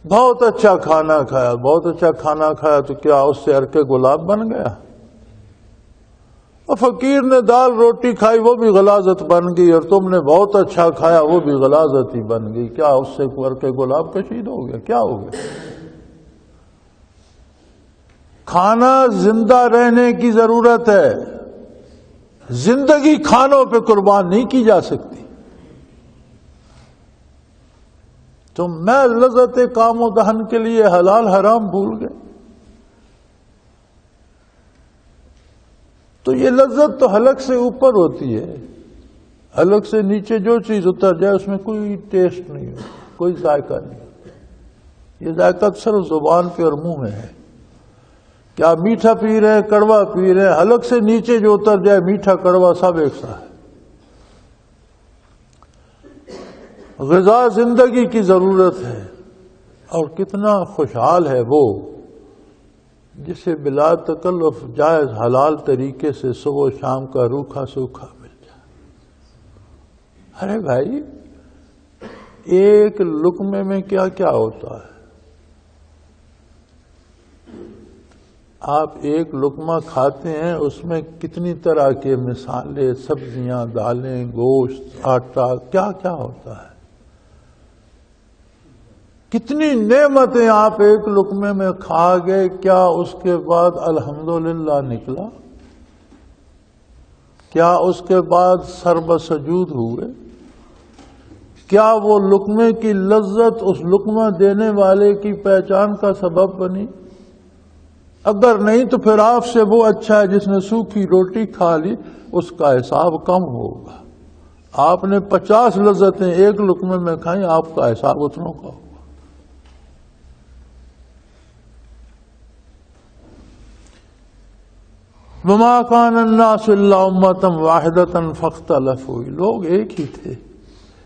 بہت اچھا کھانا کھایا، بہت اچھا کھانا کھایا تو کیا اس سے عرق گلاب بن گیا؟ اور فقیر نے دال روٹی کھائی وہ بھی غلاظت بن گئی، اور تم نے بہت اچھا کھایا وہ بھی غلاظت ہی بن گئی، کیا اس سے عرق گلاب کشید ہو گیا؟ کیا ہو گیا؟ کھانا زندہ رہنے کی ضرورت ہے، زندگی کھانوں پہ قربان نہیں کی جا سکتی۔ تم میں لذت کام و دہن کے لیے حلال حرام بھول گئے، تو یہ لذت تو حلق سے اوپر ہوتی ہے، حلق سے نیچے جو چیز اتر جائے اس میں کوئی ٹیسٹ نہیں ہو، کوئی ذائقہ نہیں۔ یہ ذائقہ صرف زبان پہ اور منہ میں ہے۔ کیا میٹھا پی رہے ہیں، کڑوا پی رہے ہیں، حلق سے نیچے جو اتر جائے میٹھا کڑوا سب ایک سا ہے۔ غذا زندگی کی ضرورت ہے، اور کتنا خوشحال ہے وہ جسے بلا تکلف جائز حلال طریقے سے صبح و شام کا روکھا سوکھا مل جائے۔ ارے بھائی، ایک لقمے میں کیا کیا ہوتا ہے؟ آپ ایک لقمہ کھاتے ہیں، اس میں کتنی طرح کے مصالحے، سبزیاں، دالیں، گوشت، آٹا، کیا کیا ہوتا ہے؟ کتنی نعمتیں آپ ایک لقمے میں کھا گئے، کیا اس کے بعد الحمدللہ نکلا؟ کیا اس کے بعد سر بسجود ہوئے؟ کیا وہ لقمے کی لذت اس لقمہ دینے والے کی پہچان کا سبب بنی؟ اگر نہیں تو پھر آپ سے وہ اچھا ہے جس نے سوکھی روٹی کھا لی، اس کا حساب کم ہوگا۔ آپ نے 50 لذتیں ایک لقمے میں کھائیں، آپ کا حساب اتنوں کا ہوگا۔ وما كان الناس الا امة واحدة فاختلفوا، لوگ ایک ہی تھے،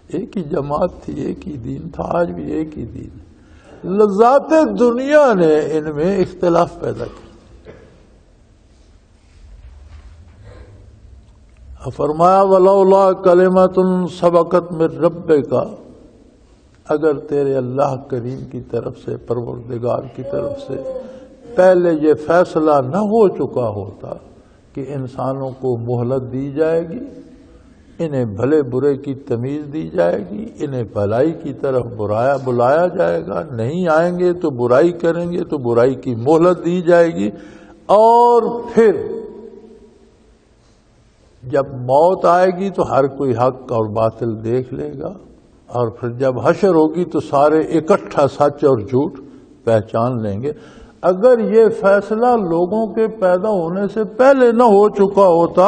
ایک ہی جماعت تھی، ایک ہی دین تھا، آج بھی ایک ہی دین ہے۔ لذات دنیا نے ان میں اختلاف پیدا کیا۔ فرمایا ولولا کلمۃ سبقت من ربک، اگر تیرے اللہ کریم کی طرف سے، پروردگار کی طرف سے پہلے یہ فیصلہ نہ ہو چکا ہوتا کہ انسانوں کو مہلت دی جائے گی، انہیں بھلے برے کی تمیز دی جائے گی، انہیں بھلائی کی طرف بلایا جائے گا، نہیں آئیں گے تو برائی کریں گے تو برائی کی مہلت دی جائے گی، اور پھر جب موت آئے گی تو ہر کوئی حق اور باطل دیکھ لے گا، اور پھر جب حشر ہوگی تو سارے اکٹھا سچ اور جھوٹ پہچان لیں گے۔ اگر یہ فیصلہ لوگوں کے پیدا ہونے سے پہلے نہ ہو چکا ہوتا،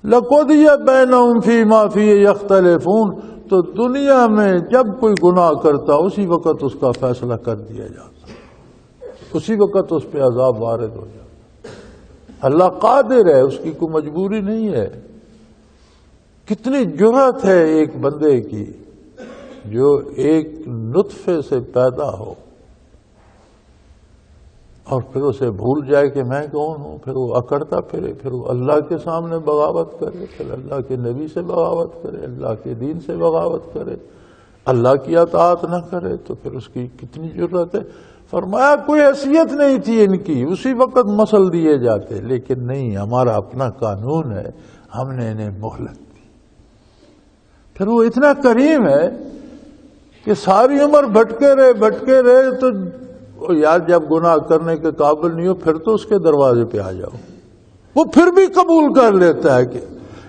لَقُضِيَ بَيْنَهُمْ فِيمَا فِيهِ يَخْتَلِفُونَ، تو دنیا میں جب کوئی گناہ کرتا اسی وقت اس کا فیصلہ کر دیا جاتا، اسی وقت اس پہ عذاب وارد ہو جاتا۔ اللہ قادر ہے، اس کی کوئی مجبوری نہیں ہے۔ کتنی جرأت ہے ایک بندے کی جو ایک نطفے سے پیدا ہو اور پھر اسے بھول جائے کہ میں کون ہوں، پھر وہ اکڑتا پھرے، پھر وہ اللہ کے سامنے بغاوت کرے، پھر اللہ کے نبی سے بغاوت کرے، اللہ کے دین سے بغاوت کرے، اللہ کی اطاعت نہ کرے، تو پھر اس کی کتنی ضرورت ہے۔ فرمایا کوئی حیثیت نہیں تھی ان کی، اسی وقت مسل دیے جاتے، لیکن نہیں، ہمارا اپنا قانون ہے، ہم نے انہیں مہلت دی۔ پھر وہ اتنا کریم ہے کہ ساری عمر بھٹکے رہے تو یار جب گناہ کرنے کے قابل نہیں ہو پھر تو اس کے دروازے پہ آ جاؤ، وہ پھر بھی قبول کر لیتا ہے۔ کہ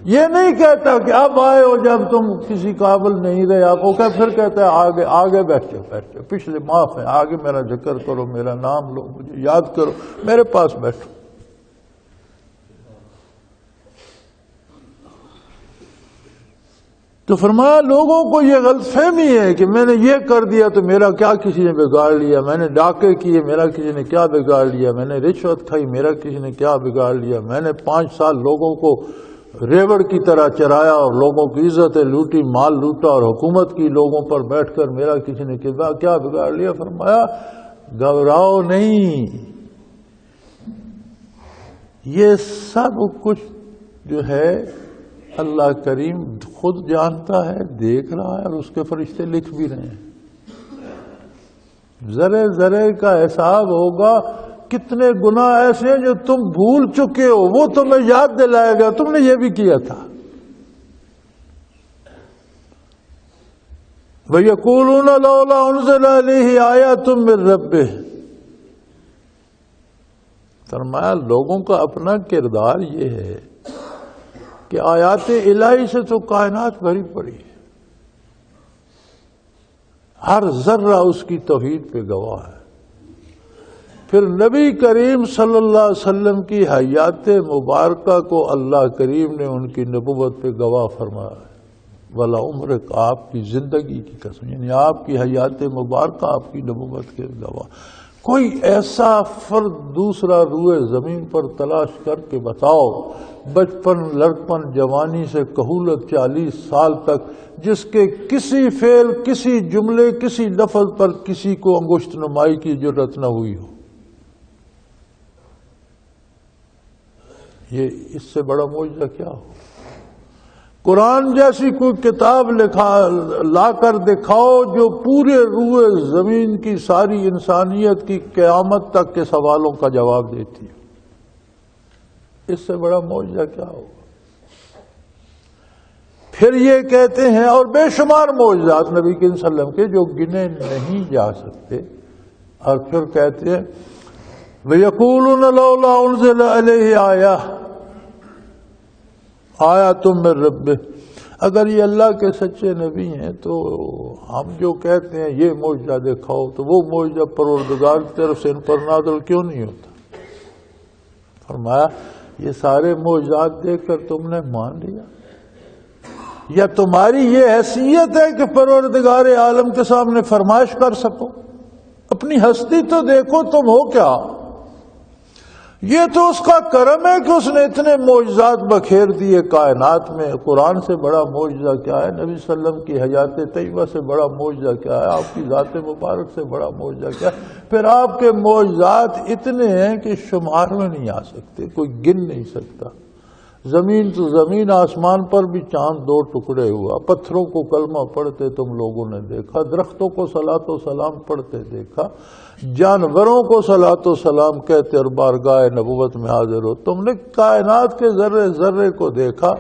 یہ نہیں کہتا کہ اب آئے ہو جب تم کسی قابل نہیں رہے آپ کو، پھر کہتا ہے آگے بیٹھو، پچھلے معاف ہے، آگے میرا ذکر کرو، میرا نام لو، مجھے یاد کرو، میرے پاس بیٹھو۔ تو فرمایا لوگوں کو یہ غلط فہمی ہے کہ میں نے یہ کر دیا تو میرا کیا کسی نے بگاڑ لیا، میں نے ڈاکے کیے میرا کسی نے کیا بگاڑ لیا، میں نے رشوت کھائی میرا کسی نے کیا بگاڑ لیا، میں نے 5 سال لوگوں کو ریوڑ کی طرح چرایا اور لوگوں کی عزتیں لوٹی، مال لوٹا اور حکومت کی لوگوں پر بیٹھ کر، میرا کسی نے کیا بگاڑ لیا۔ فرمایا گھبراؤ نہیں، یہ سب کچھ جو ہے اللہ کریم خود جانتا ہے، دیکھ رہا ہے، اور اس کے فرشتے لکھ بھی رہے ہیں۔ ذرے ذرے کا حساب ہوگا، کتنے گناہ ایسے ہیں جو تم بھول چکے ہو، وہ تمہیں یاد دلائے گا تم نے یہ بھی کیا تھا۔ وَيَقُولُونَ لَوْلَا أُنزِلَ عَلَيْهِ آيَاتٌ مِّن رَّبِّهِ۔ فرمایا لوگوں کا اپنا کردار یہ ہے کہ آیات الہی سے تو کائنات بھری پڑی ہے، ہر ذرہ اس کی توحید پہ گواہ ہے۔ پھر نبی کریم صلی اللہ علیہ وسلم کی حیات مبارکہ کو اللہ کریم نے ان کی نبوت پہ گواہ فرمایا ہے۔ ولا عمرک، آپ کی زندگی کی قسم، یعنی آپ کی حیات مبارکہ آپ کی نبوت کے گواہ۔ کوئی ایسا فرد دوسرا روئے زمین پر تلاش کر کے بتاؤ، بچپن، لڑکپن، جوانی سے کہولت 40 سال تک، جس کے کسی فعل، کسی جملے، کسی لفظ پر کسی کو انگشت نمائی کی جرات نہ ہوئی ہو۔ یہ اس سے بڑا معجزہ کیا ہو؟ قرآن جیسی کوئی کتاب لا کر دکھاؤ جو پورے روئے زمین کی ساری انسانیت کی قیامت تک کے سوالوں کا جواب دیتی ہے، اس سے بڑا معجزہ کیا ہوگا؟ پھر یہ کہتے ہیں، اور بے شمار معجزات نبی کریم صلی اللہ علیہ وسلم کے جو گنے نہیں جا سکتے، اور پھر کہتے ہیں وَيَقُولُونَ لَوْلَا أُنزِلَ عَلَيْهِ آيَةٌ آیاتٌ مِّن رَّبِّهِ۔ اگر یہ اللہ کے سچے نبی ہیں تو ہم جو کہتے ہیں یہ معجزہ دکھاؤ، تو وہ معجزہ پروردگار کی طرف سے ان پر نازل کیوں نہیں ہوتا؟ فرمایا یہ سارے معجزات دیکھ کر تم نے مان لیا، یا تمہاری یہ حیثیت ہے کہ پروردگار عالم کے سامنے فرمائش کر سکو؟ اپنی ہستی تو دیکھو تم ہو کیا۔ یہ تو اس کا کرم ہے کہ اس نے اتنے معجزات بکھیر دیے کائنات میں۔ قرآن سے بڑا معجزہ کیا ہے؟ نبی صلی اللہ علیہ وسلم کی حیات طیبہ سے بڑا معجزہ کیا ہے؟ آپ کی ذات مبارک سے بڑا معجزہ کیا ہے؟ پھر آپ کے معجزات اتنے ہیں کہ شمار میں نہیں آ سکتے، کوئی گن نہیں سکتا۔ زمین تو زمین، آسمان پر بھی چاند 2 ٹکڑے ہوا، پتھروں کو کلمہ پڑھتے تم لوگوں نے دیکھا، درختوں کو صلاۃ و سلام پڑھتے دیکھا، جانوروں کو صلاۃ و سلام کہتے اور بارگاہ نبوت میں حاضر ہو، تم نے کائنات کے ذرے ذرے کو دیکھا،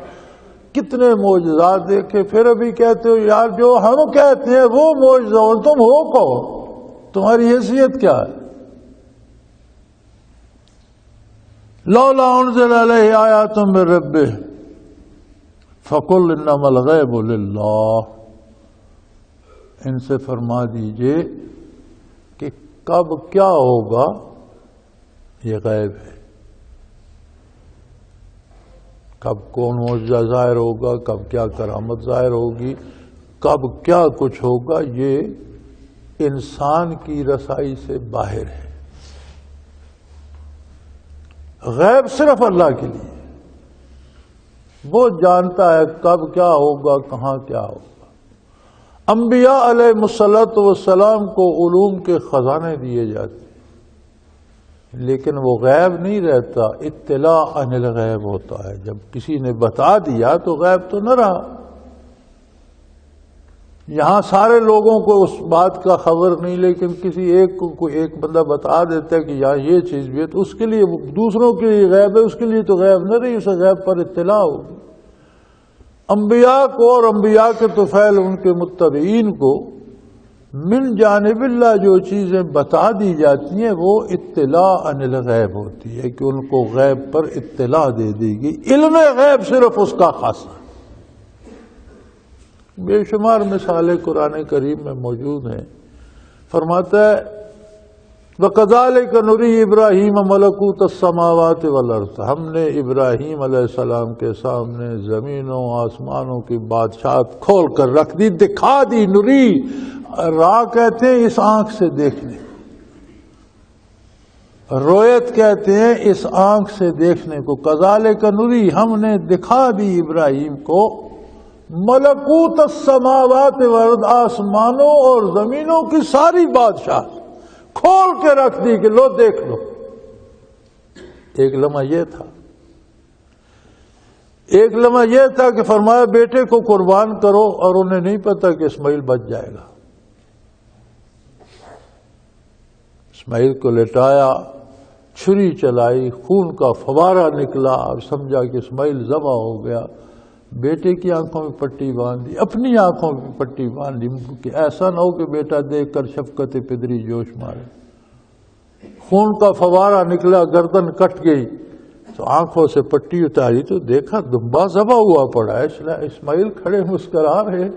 کتنے معجزات دیکھے، پھر ابھی کہتے ہو یار جو ہم کہتے ہیں وہ معجزہ، اور تم ہو کون؟ تمہاری حیثیت کیا ہے؟ لولا انزل علیہ آیات من ربہ فقل انما الغیب للہ۔ ان سے فرما دیجئے کہ کب کیا ہوگا یہ غیب ہے، کب کون معجزہ ظاہر ہوگا، کب کیا کرامت ظاہر ہوگی، کب کیا کچھ ہوگا، یہ انسان کی رسائی سے باہر ہے۔ غیب صرف اللہ کے لیے، وہ جانتا ہے کب کیا ہوگا، کہاں کیا ہوگا۔ انبیاء علیہ الصلوۃ والسلام کو علوم کے خزانے دیے جاتے ہیں، لیکن وہ غیب نہیں رہتا، اطلاع عن الغیب ہوتا ہے۔ جب کسی نے بتا دیا تو غیب تو نہ رہا۔ یہاں سارے لوگوں کو اس بات کا خبر نہیں، لیکن کسی ایک کو ایک بندہ بتا دیتا ہے کہ یہاں یہ چیز بھی ہے، تو اس کے لیے دوسروں کے لیے غیب ہے، اس کے لیے تو غیب نہ رہی، اسے غیب پر اطلاع ہوگی۔ انبیاء کو اور انبیاء کے طفیل ان کے متبعین کو من جانب اللہ جو چیزیں بتا دی جاتی ہیں وہ اطلاع عن الغیب ہوتی ہے، کہ ان کو غیب پر اطلاع دے دی گئی۔ علم غیب صرف اس کا خاصہ۔ بے شمار مثالیں قرآن کریم میں موجود ہیں۔ فرماتا ہے وَكَذَلِكَ نُرِي إِبْرَاهِيمَ مَلَكُوتَ السَّمَاوَاتِ وَالْأَرْضِ، ہم نے ابراہیم علیہ السلام کے سامنے زمینوں آسمانوں کی بادشاہت کھول کر رکھ دی، دکھا دی۔ نُری را کہتے ہیں اس آنکھ سے دیکھنے، رویت کہتے ہیں اس آنکھ سے دیکھنے کو۔ کذالک نری، ہم نے دکھا دی ابراہیم کو ملکوت السماوات والارض، آسمانوں اور زمینوں کی ساری بادشاہ کھول کے رکھ دی کہ لو دیکھ لو۔ ایک لمحہ یہ تھا، ایک لمحہ یہ تھا کہ فرمایا بیٹے کو قربان کرو، اور انہیں نہیں پتا کہ اسماعیل بچ جائے گا۔ اسماعیل کو لٹایا، چھری چلائی، خون کا فوارہ نکلا، اب سمجھا کہ اسماعیل ذبح ہو گیا۔ بیٹے کی آنکھوں میں پٹی باندھی، اپنی آنکھوں میں پٹی باندھی کہ ایسا نہ ہو کہ بیٹا دیکھ کر شفقت پدری جوش مارے۔ خون کا فوارہ نکلا، گردن کٹ گئی، تو آنکھوں سے پٹی اتاری تو دیکھا دمبا ذبح ہوا پڑا ہے۔ اسماعیل کھڑے مسکرا رہے،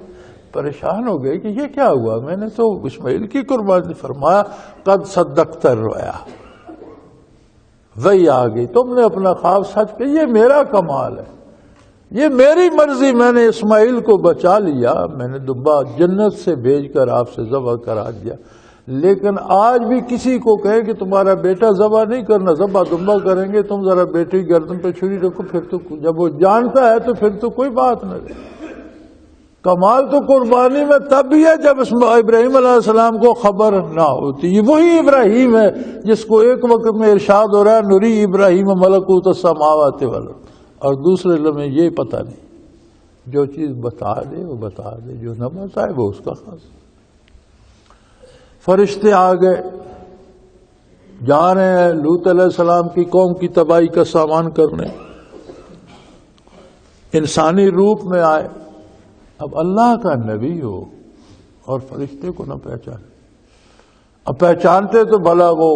پریشان ہو گئے کہ یہ کیا ہوا، میں نے تو اسماعیل کی قربانی۔ فرمایا قد صدقت الرؤیا، وہی آ گئی، تم نے اپنا خواب سچ کیا، یہ میرا کمال ہے، یہ میری مرضی، میں نے اسماعیل کو بچا لیا، میں نے دمبا جنت سے بھیج کر آپ سے ذبح کرا دیا۔ لیکن آج بھی کسی کو کہے کہ تمہارا بیٹا ذبح نہیں کرنا، ذبح دمبا کریں گے، تم ذرا بیٹے کی گردن پہ چھری رکھو، پھر تو جب وہ جانتا ہے تو پھر تو کوئی بات نہ رہے۔ کمال تو قربانی میں تب بھی ہے جب ابراہیم علیہ السلام کو خبر نہ ہوتی۔ یہ وہی ابراہیم ہے جس کو ایک وقت میں ارشاد ہو رہا ہے نری ابراہیم ملکوت السماوات والارض، اور دوسرے لمحے یہ پتہ نہیں۔ جو چیز بتا دے وہ بتا دے، جو نہ بتائے وہ اس کا خاص۔ فرشتے آ گئے، جا رہے ہیں لوط علیہ السلام کی قوم کی تباہی کا سامان کرنے، انسانی روپ میں آئے۔ اب اللہ کا نبی ہو اور فرشتے کو نہ پہچانے، اب پہچانتے تو بھلا وہ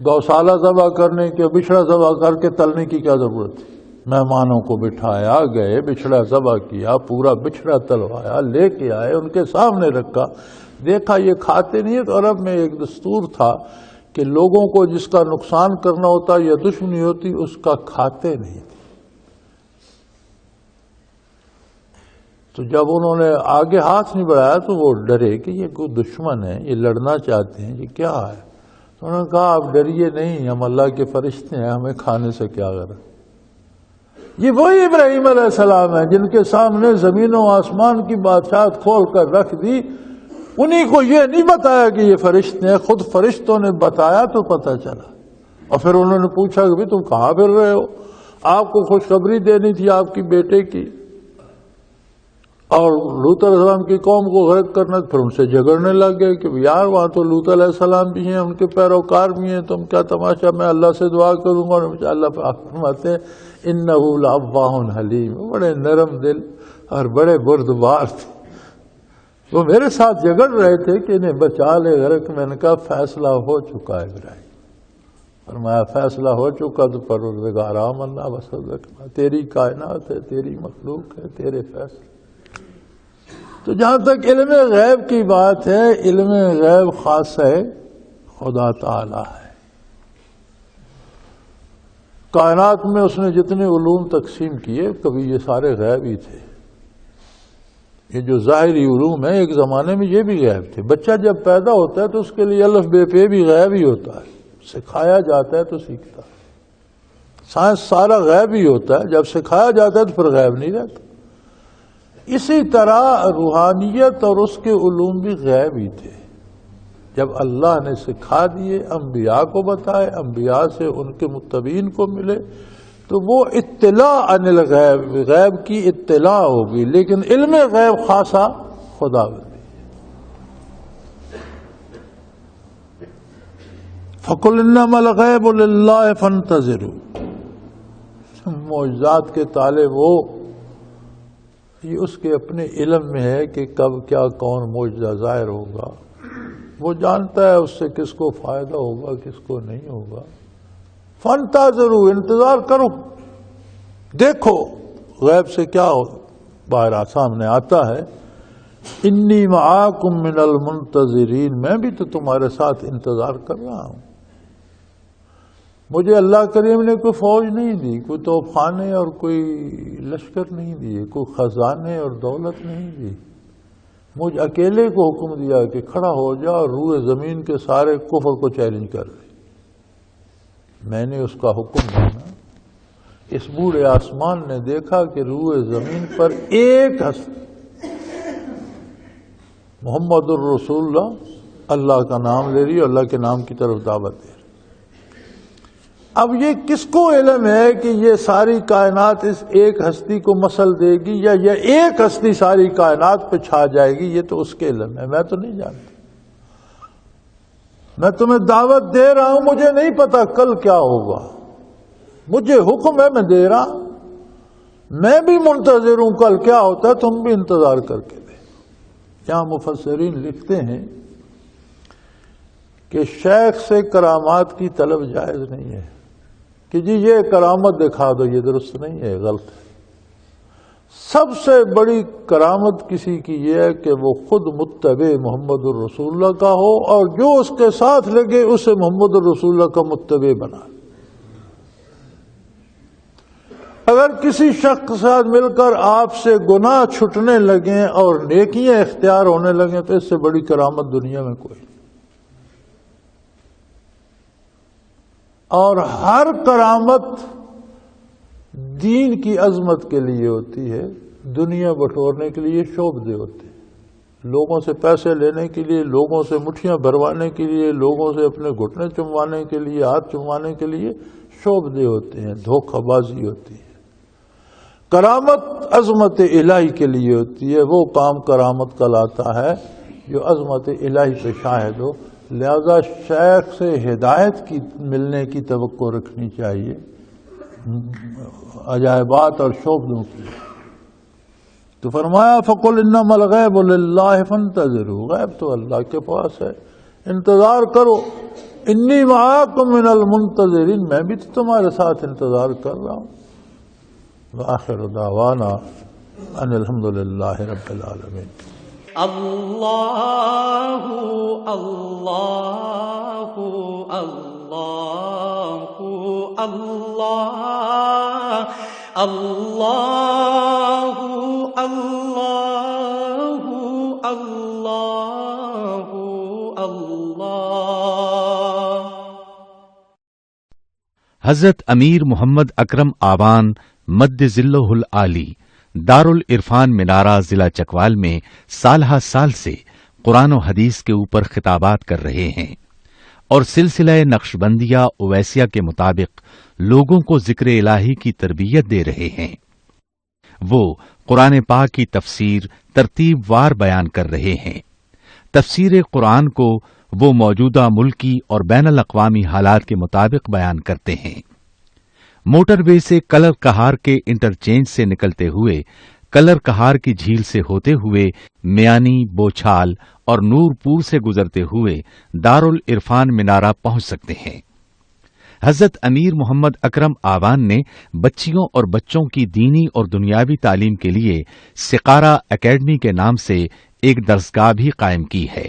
گوشالہ ذبح کرنے کے، بچھڑا ذبح کر کے تلنے کی کیا ضرورت تھی؟ مہمانوں کو بٹھایا، گئے، بچھڑا ذبح کیا، پورا بچھڑا تلوایا، لے کے آئے، ان کے سامنے رکھا، دیکھا یہ کھاتے نہیں ہے۔ تو عرب میں ایک دستور تھا کہ لوگوں کو جس کا نقصان کرنا ہوتا یا دشمنی ہوتی اس کا کھاتے نہیں تھے۔ تو جب انہوں نے آگے ہاتھ نہیں بڑھایا تو وہ ڈرے کہ یہ کوئی دشمن ہے، یہ لڑنا چاہتے ہیں، یہ کیا ہے؟ تو انہوں نے کہا آپ ڈریے نہیں، ہم اللہ کے فرشتے ہیں، ہمیں کھانے سے کیا غرض۔ یہ وہی ابراہیم علیہ السلام ہیں جن کے سامنے زمین و آسمان کی بادشاہت کھول کر رکھ دی، انہی کو یہ نہیں بتایا کہ یہ فرشتے ہیں، خود فرشتوں نے بتایا تو پتہ چلا۔ اور پھر انہوں نے پوچھا کہ تم کہاں پھر رہے ہو، آپ کو خوشخبری دینی تھی آپ کی بیٹے کی، اور لوط علیہ السلام کی قوم کو غرق کرنا۔ پھر ان سے جھگڑنے لگ گئے کہ یار وہاں تو لوط علیہ السلام بھی ہیں، ان کے پیروکار بھی ہیں، تم کیا تماشا، میں اللہ سے دعا کروں گا۔ اور اللہ فرماتے ہیں انہ لأواہ حلیم، بڑے نرم دل اور بڑے بردبار تھے، وہ میرے ساتھ جھگڑ رہے تھے کہ انہیں بچا لے غرق۔ میں نے کہا فیصلہ ہو چکا ہے ابراہیم، فرمایا فیصلہ ہو چکا تو پروردگار آمنا وصدقنا، تیری کائنات ہے، تیری مخلوق ہے، تیرے فیصلے۔ تو جہاں تک علم غیب کی بات ہے، علم غیب خاص ہے خدا تعالی ہے۔ کائنات میں اس نے جتنے علوم تقسیم کیے کبھی یہ سارے غیب ہی تھے۔ یہ جو ظاہری علوم ہے ایک زمانے میں یہ بھی غیب تھے۔ بچہ جب پیدا ہوتا ہے تو اس کے لیے الف بے پے بھی غیب ہی ہوتا ہے، سکھایا جاتا ہے تو سیکھتا ہے۔ سائنس سارا غیب ہی ہوتا ہے، جب سکھایا جاتا ہے تو پھر غیب نہیں رہتا۔ اسی طرح روحانیت اور اس کے علوم بھی غیب ہی تھے. جب اللہ نے سکھا دیے، انبیاء کو بتائے، انبیاء سے ان کے متبعین کو ملے، تو وہ اطلاع عن الغیب، غیب کی اطلاع ہوگی، لیکن علم غیب خاصا خدا بندی. فَقُلْ إِنَّمَا الْغَيْبُ لِلَّهِ فَانْتَظِرُوا. معجزات کے طالب وہ، یہ اس کے اپنے علم میں ہے کہ کب کیا کون معجزہ ظاہر ہوگا. وہ جانتا ہے اس سے کس کو فائدہ ہوگا کس کو نہیں ہوگا. فانتظروا، انتظار کرو، دیکھو غیب سے کیا باہر سامنے آتا ہے. انی معاکم من المنتظرین، میں بھی تو تمہارے ساتھ انتظار کر رہا ہوں. مجھے اللہ کریم نے کوئی فوج نہیں دی، کوئی توپ خانے اور کوئی لشکر نہیں دیے، کوئی خزانے اور دولت نہیں دی. مجھ اکیلے کو حکم دیا کہ کھڑا ہو جا اور روئے زمین کے سارے کفر کو چیلنج کر دے. میں نے اس کا حکم مانا. اس بوڑھے آسمان نے دیکھا کہ روئے زمین پر ایک ہستی محمد الرسول اللہ، اللہ کا نام لے رہی ہے، اللہ کے نام کی طرف دعوت دے رہی. اب یہ کس کو علم ہے کہ یہ ساری کائنات اس ایک ہستی کو مسل دے گی یا یہ ایک ہستی ساری کائنات پہ چھا جائے گی؟ یہ تو اس کے علم ہے، میں تو نہیں جانتا. میں تمہیں دعوت دے رہا ہوں، مجھے نہیں پتا کل کیا ہوگا. مجھے حکم ہے، میں دے رہا ہوں. میں بھی منتظر ہوں کل کیا ہوتا ہے، تم بھی انتظار کر کے دے. یہاں مفسرین لکھتے ہیں کہ شیخ سے کرامات کی طلب جائز نہیں ہے کہ جی یہ کرامت دکھا دو، یہ درست نہیں ہے، غلط ہے. سب سے بڑی کرامت کسی کی یہ ہے کہ وہ خود متبع محمد الرسول اللہ کا ہو اور جو اس کے ساتھ لگے اسے محمد الرسول اللہ کا متبع بنا. اگر کسی شخص کے ساتھ مل کر آپ سے گناہ چھٹنے لگیں اور نیکیاں اختیار ہونے لگیں تو اس سے بڑی کرامت دنیا میں کوئی نہیں. اور ہر کرامت دین کی عظمت کے لیے ہوتی ہے، دنیا بٹورنے کے لیے شعبدے ہوتے ہیں. لوگوں سے پیسے لینے کے لیے، لوگوں سے مٹھیاں بھروانے کے لیے، لوگوں سے اپنے گھٹنے چموانے کے لیے، ہاتھ چموانے کے لیے شعبدے ہوتے ہیں، دھوکہ بازی ہوتی ہے. کرامت عظمت الہی کے لیے ہوتی ہے، وہ کام کرامت کہلاتا ہے جو عظمت الہی پہ شاہد ہو. لہذا شیخ سے ہدایت کی ملنے کی توقع رکھنی چاہیے، عجائبات اور شعبدوں کی. تو فرمایا فَقُلْ إِنَّمَا الْغَيْبُ لِلَّهِ فَانْتَظِرُوا، غیب تو اللہ کے پاس ہے، انتظار کرو. انی معاکم من المنتظرین، میں بھی تو تمہارے ساتھ انتظار کر رہا ہوں. وآخر دعوانا ان الحمد للہ رب العالمین. اللہ اللہ اللہ اللہ اللہ اللہ اللہ اللہ. حضرت امیر محمد اکرم آوان مد ذلہ العالی دارالعرفان منارہ ضلع چکوال میں سالہ سال سے قرآن و حدیث کے اوپر خطابات کر رہے ہیں اور سلسلہ نقشبندیہ اویسیہ کے مطابق لوگوں کو ذکر الہی کی تربیت دے رہے ہیں. وہ قرآن پاک کی تفسیر ترتیب وار بیان کر رہے ہیں. تفسیر قرآن کو وہ موجودہ ملکی اور بین الاقوامی حالات کے مطابق بیان کرتے ہیں. موٹر وے سے کلر کہار کے انٹرچینج سے نکلتے ہوئے، کلر کہار کی جھیل سے ہوتے ہوئے میانی، بوچھال اور نور پور سے گزرتے ہوئے دارالعرفان منارہ پہنچ سکتے ہیں. حضرت امیر محمد اکرم آوان نے بچیوں اور بچوں کی دینی اور دنیاوی تعلیم کے لیے سقارہ اکیڈمی کے نام سے ایک درسگاہ بھی قائم کی ہے،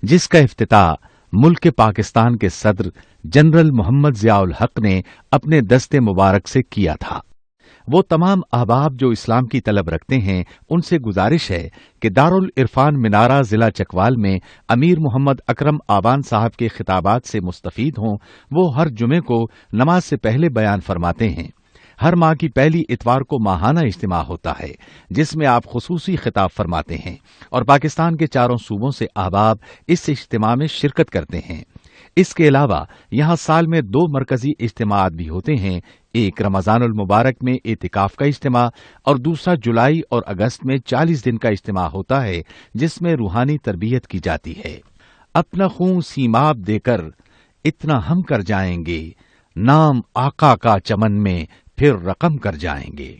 جس کا افتتاح ملک پاکستان کے صدر جنرل محمد ضیاء الحق نے اپنے دست مبارک سے کیا تھا. وہ تمام احباب جو اسلام کی طلب رکھتے ہیں ان سے گزارش ہے کہ دارالعرفان منارہ ضلع چکوال میں امیر محمد اکرم آوان صاحب کے خطابات سے مستفید ہوں. وہ ہر جمعے کو نماز سے پہلے بیان فرماتے ہیں. ہر ماہ کی پہلی اتوار کو ماہانہ اجتماع ہوتا ہے جس میں آپ خصوصی خطاب فرماتے ہیں اور پاکستان کے چاروں صوبوں سے احباب اس اجتماع میں شرکت کرتے ہیں۔ اس کے علاوہ یہاں سال میں 2 مرکزی اجتماعات بھی ہوتے ہیں، ایک رمضان المبارک میں اعتکاف کا اجتماع اور دوسرا جولائی اور اگست میں 40 دن کا اجتماع ہوتا ہے جس میں روحانی تربیت کی جاتی ہے۔ اپنا خون سیماب دے کر اتنا ہم کر جائیں گے، نام آقا کا چمن میں پھر رقم کر جائیں گے۔